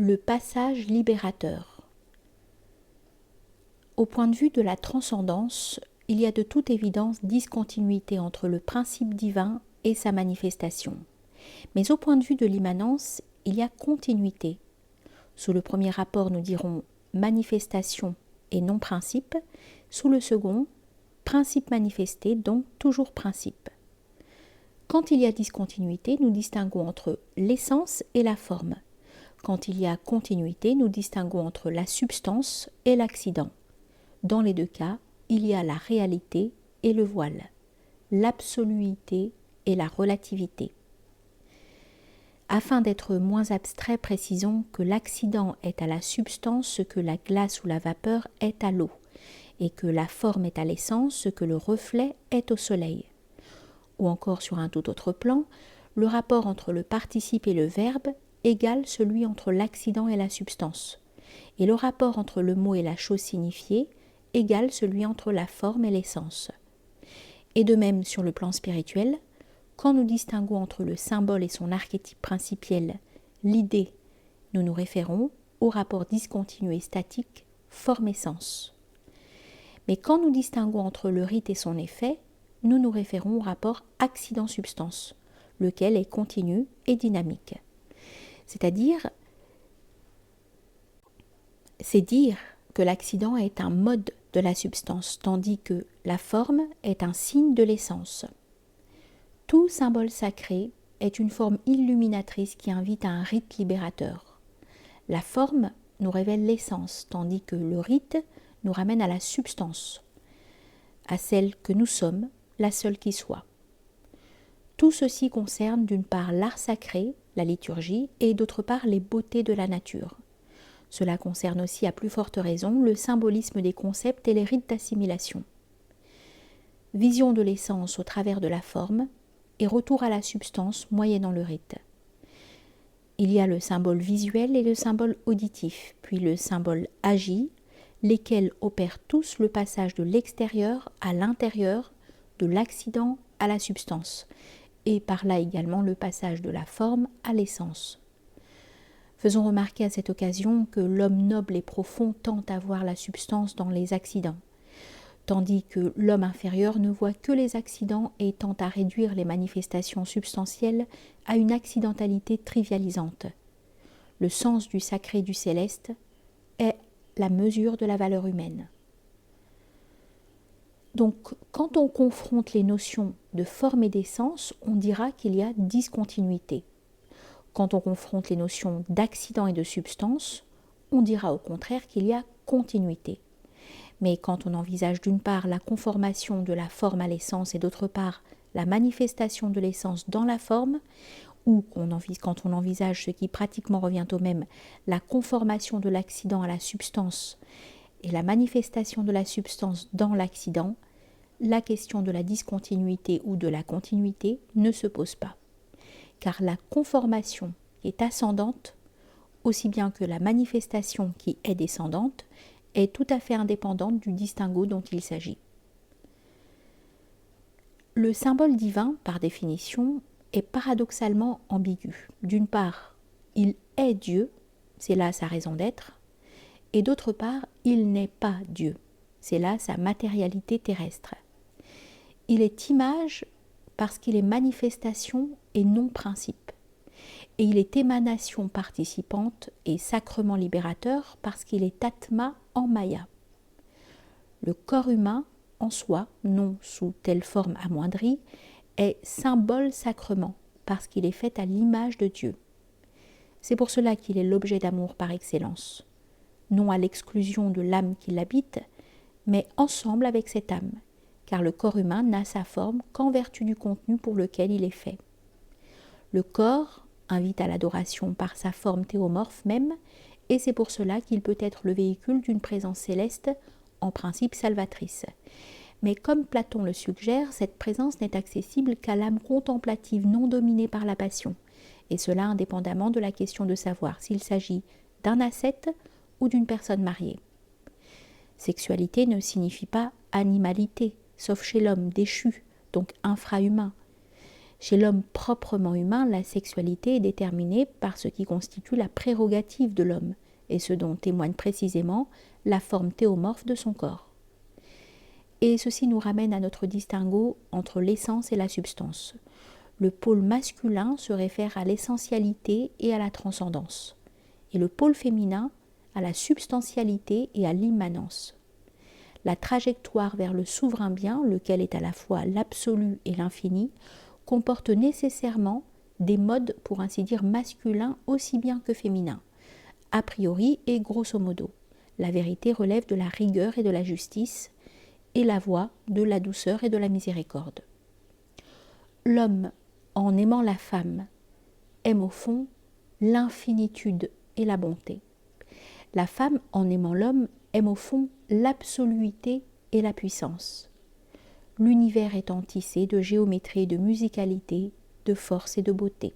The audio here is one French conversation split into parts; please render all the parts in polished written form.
Le passage libérateur. Au point de vue de la transcendance, il y a de toute évidence discontinuité entre le principe divin et sa manifestation. Mais au point de vue de l'immanence, il y a continuité. Sous le premier rapport, nous dirons manifestation et non principe. Sous le second, principe manifesté, donc toujours principe. Quand il y a discontinuité, nous distinguons entre l'essence et la forme. Quand il y a continuité, nous distinguons entre la substance et l'accident. Dans les deux cas, il y a la réalité et le voile, l'absoluité et la relativité. Afin d'être moins abstrait, précisons que l'accident est à la substance ce que la glace ou la vapeur est à l'eau, et que la forme est à l'essence ce que le reflet est au soleil. Ou encore sur un tout autre plan, le rapport entre le participe et le verbe égale celui entre l'accident et la substance, et le rapport entre le mot et la chose signifiée égale celui entre la forme et l'essence. Et de même sur le plan spirituel, quand nous distinguons entre le symbole et son archétype principiel, l'idée, nous nous référons au rapport discontinu et statique forme-essence. Mais quand nous distinguons entre le rite et son effet, nous nous référons au rapport accident-substance, lequel est continu et dynamique. C'est dire que l'accident est un mode de la substance, tandis que la forme est un signe de l'essence. Tout symbole sacré est une forme illuminatrice qui invite à un rite libérateur. La forme nous révèle l'essence, tandis que le rite nous ramène à la substance, à celle que nous sommes, la seule qui soit. Tout ceci concerne d'une part l'art sacré, la liturgie, et d'autre part les beautés de la nature. Cela concerne aussi à plus forte raison le symbolisme des concepts et les rites d'assimilation. Vision de l'essence au travers de la forme et retour à la substance moyennant le rite. Il y a le symbole visuel et le symbole auditif, puis le symbole agi, lesquels opèrent tous le passage de l'extérieur à l'intérieur, de l'accident à la substance, et par là également le passage de la forme à l'essence. Faisons remarquer à cette occasion que l'homme noble et profond tend à voir la substance dans les accidents, tandis que l'homme inférieur ne voit que les accidents et tend à réduire les manifestations substantielles à une accidentalité trivialisante. Le sens du sacré et du céleste est la mesure de la valeur humaine. Donc, quand on confronte les notions de forme et d'essence, on dira qu'il y a discontinuité. Quand on confronte les notions d'accident et de substance, on dira au contraire qu'il y a continuité. Mais quand on envisage d'une part la conformation de la forme à l'essence et d'autre part la manifestation de l'essence dans la forme, ou quand on envisage ce qui pratiquement revient au même, la conformation de l'accident à la substance et la manifestation de la substance dans l'accident, la question de la discontinuité ou de la continuité ne se pose pas. Car la conformation qui est ascendante, aussi bien que la manifestation qui est descendante, est tout à fait indépendante du distinguo dont il s'agit. Le symbole divin, par définition, est paradoxalement ambigu. D'une part, il est Dieu, c'est là sa raison d'être, et d'autre part, il n'est pas Dieu, c'est là sa matérialité terrestre. Il est image parce qu'il est manifestation et non principe, et il est émanation participante et sacrement libérateur parce qu'il est atma en maya. Le corps humain en soi, non sous telle forme amoindrie, est symbole sacrement parce qu'il est fait à l'image de Dieu. C'est pour cela qu'il est l'objet d'amour par excellence, non à l'exclusion de l'âme qui l'habite, mais ensemble avec cette âme, car le corps humain n'a sa forme qu'en vertu du contenu pour lequel il est fait. Le corps invite à l'adoration par sa forme théomorphe même, et c'est pour cela qu'il peut être le véhicule d'une présence céleste, en principe salvatrice. Mais comme Platon le suggère, cette présence n'est accessible qu'à l'âme contemplative non dominée par la passion, et cela indépendamment de la question de savoir s'il s'agit d'un ascète ou d'une personne mariée. Sexualité ne signifie pas animalité, sauf chez l'homme déchu, donc infrahumain. Chez l'homme proprement humain, la sexualité est déterminée par ce qui constitue la prérogative de l'homme, et ce dont témoigne précisément la forme théomorphe de son corps. Et ceci nous ramène à notre distinguo entre l'essence et la substance. Le pôle masculin se réfère à l'essentialité et à la transcendance, et le pôle féminin à la substantialité et à l'immanence. La trajectoire vers le souverain bien, lequel est à la fois l'absolu et l'infini, comporte nécessairement des modes, pour ainsi dire, masculins aussi bien que féminins, a priori et grosso modo. La vérité relève de la rigueur et de la justice, et la voie de la douceur et de la miséricorde. L'homme, en aimant la femme, aime au fond l'infinitude et la bonté. La femme, en aimant l'homme, aime au fond l'absoluité et la puissance. L'univers étant tissé de géométrie, de musicalité, de force et de beauté.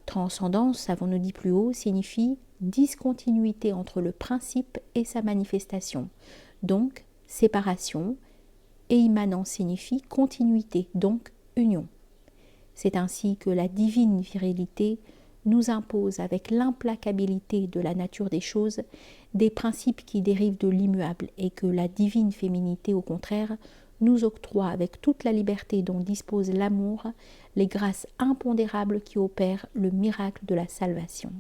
Transcendance, avons-nous dit plus haut, signifie discontinuité entre le principe et sa manifestation, donc séparation, et immanence signifie continuité, donc union. C'est ainsi que la divine virilité nous impose, avec l'implacabilité de la nature des choses, des principes qui dérivent de l'immuable, et que la divine féminité, au contraire, nous octroie, avec toute la liberté dont dispose l'amour, les grâces impondérables qui opèrent le miracle de la salvation.